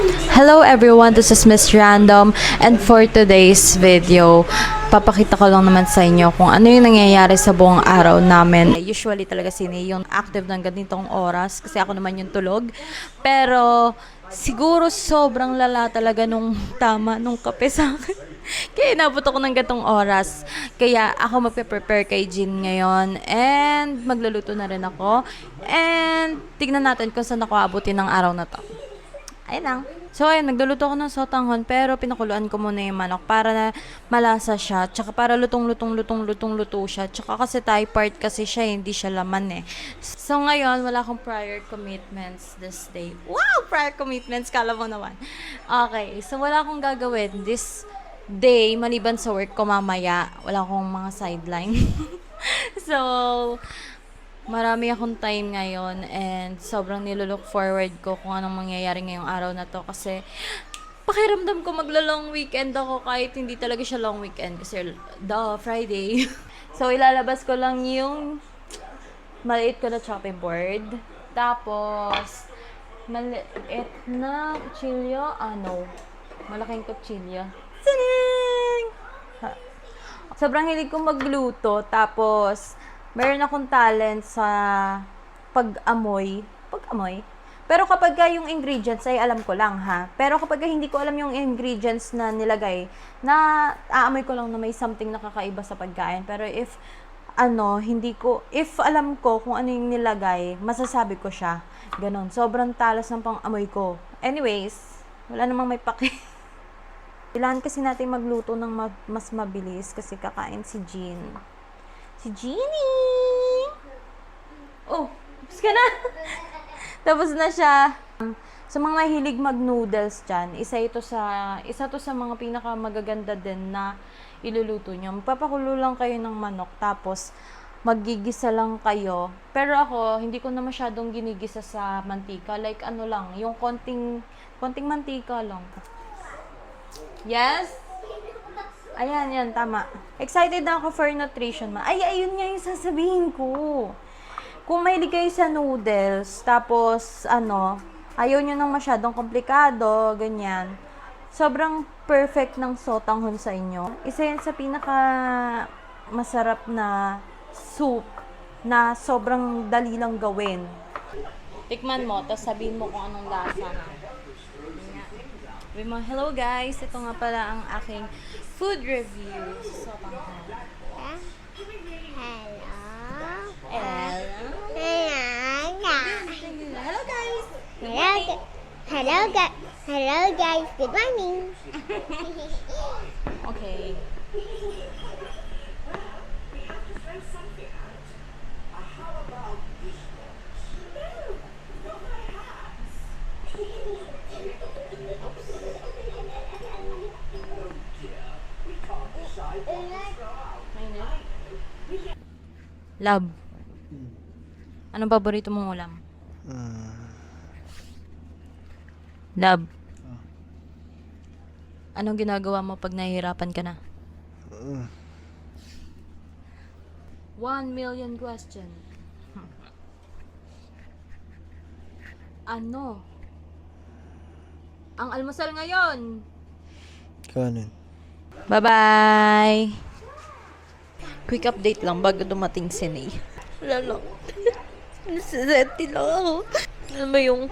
Hello everyone, this is Miss Random, and for today's video, papakita ko lang naman sa inyo kung ano yung nangyayari sa buong araw namin. Usually talaga yung active ng ganitong oras kasi ako naman yung tulog. Pero siguro sobrang lala talaga nung kape sa akin. Kaya inabot ako ng gatong oras. Kaya ako magpe-prepare kay Jean ngayon. And magluluto na rin ako. And tignan natin kung saan ako abutin ng araw na to. Ayun lang. So, ayun, nagluluto ako ng sotanghon, pero pinakuluan ko muna yung manok para na malasa siya. Tsaka para lutong-luto siya. Tsaka kasi Thai part kasi siya, hindi siya laman eh. So, ngayon, wala akong prior commitments this day. Wow! Prior commitments, kala mo naman. Okay, so wala akong gagawin this day, maliban sa work ko mamaya. Wala akong mga sideline. So, marami akong time ngayon and sobrang nilook forward ko kung anong mangyayari ngayong araw na to kasi pakiramdam ko magla-long weekend ako kahit hindi talaga siya long weekend kasi Friday. So, ilalabas ko lang yung maliit ko na chopping board. Tapos, maliit na kutsilyo. Malaking kutsilyo. Sining! Sobrang hilig kong magluto. Tapos, meron akong talent sa pag-amoy. Pero kapag yung ingredients ay alam ko lang ha. Pero kapag hindi ko alam yung ingredients na nilagay, na aamoy ko lang na may something nakakaiba sa pagkain. Pero if alam ko kung ano yung nilagay, masasabi ko siya. Ganon. Sobrang talas ng pang-amoy ko. Anyways, wala namang may paki. Kailangan kasi natin magluto ng mas mabilis kasi kakain si Jean. Si Jeannie! Oh, tapos ka na! Tapos na siya. Sa mga mahilig mag-noodles dyan, isa to sa mga pinakamagaganda din na iluluto nyo. Magpapakulo lang kayo ng manok, tapos maggigisa lang kayo. Pero ako, hindi ko na masyadong ginigisa sa mantika. Like yung konting mantika lang. Yes? Ayan, tama. Excited na ako for nutrition ma. Ayun nga yung sasabihin ko. Kung mahilig kayo sa noodles, tapos, ayaw nyo nang masyadong komplikado, ganyan. Sobrang perfect ng sotanghon sa inyo. Isa yan sa pinaka masarap na soup na sobrang dali lang gawin. Tikman mo, tapos sabihin mo kung anong lasa na. Hello guys, ito nga pala ang aking food review. Sotanghon. Hello guys! Hello guys, good morning. Okay. Love. Anong paborito mong ulam? Love. Anong ginagawa mo pag nahihirapan ka na? 1 million question. Ano? Ang almusal ngayon? Kanin. Bye-bye! Quick update lang bago dumating si Ney. Wala lang. Nasasenti lang ako. Alam mo yung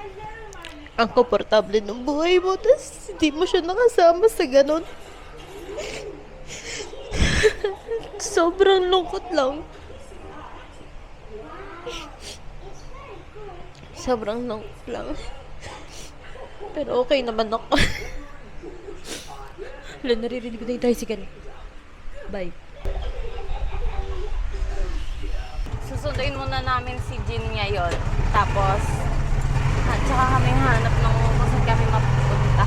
ang komportable ng buhay mo, tapos hindi mo siya nakasama sa ganon. Sobrang lungkot lang. Sobrang lungkot lang. Pero okay naman ako. Wala, naririnig ko na yung tricycle. Bye. Susunduin muna namin si Jean ngayon. Tapos, tsaka kami hanap ng kung saan kami mapupunta.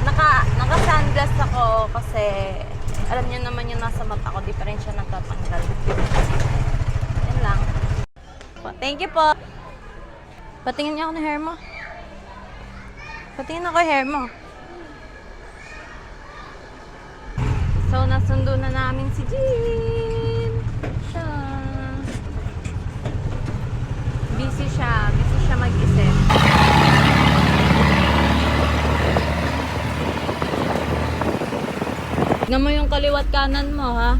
Naka-sunglass ako kasi alam niyo naman yung nasa mata ko, di pa rin siya natatanggal. Yan lang. Thank you po. Patingin niya ako ng hair mo. Patingin ako yung hair mo. So, nasundo na namin si Jean. Busy siya mag-isip. Tignan mo yung kaliwat kanan mo, ha?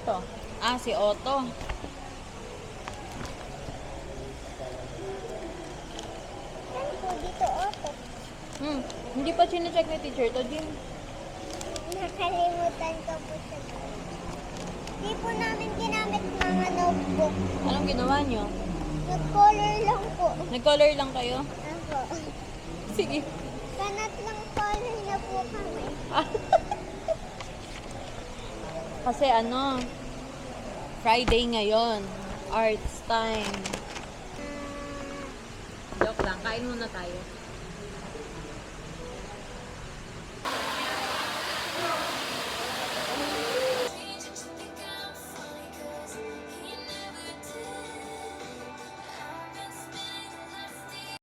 Ito. Ah, si Otto. Saan po dito, Otto? Hindi pa chinecheck ni teacher to, Jim. Nakalimutan ko po siya. Di po namin ginamit mga notebook. Anong ginawa nyo? Nag-color lang po. Nag-color lang kayo? Ako. Sige. Kanat lang color na po kami. Kasi Friday ngayon. Arts time. Joke lang. Kain muna tayo.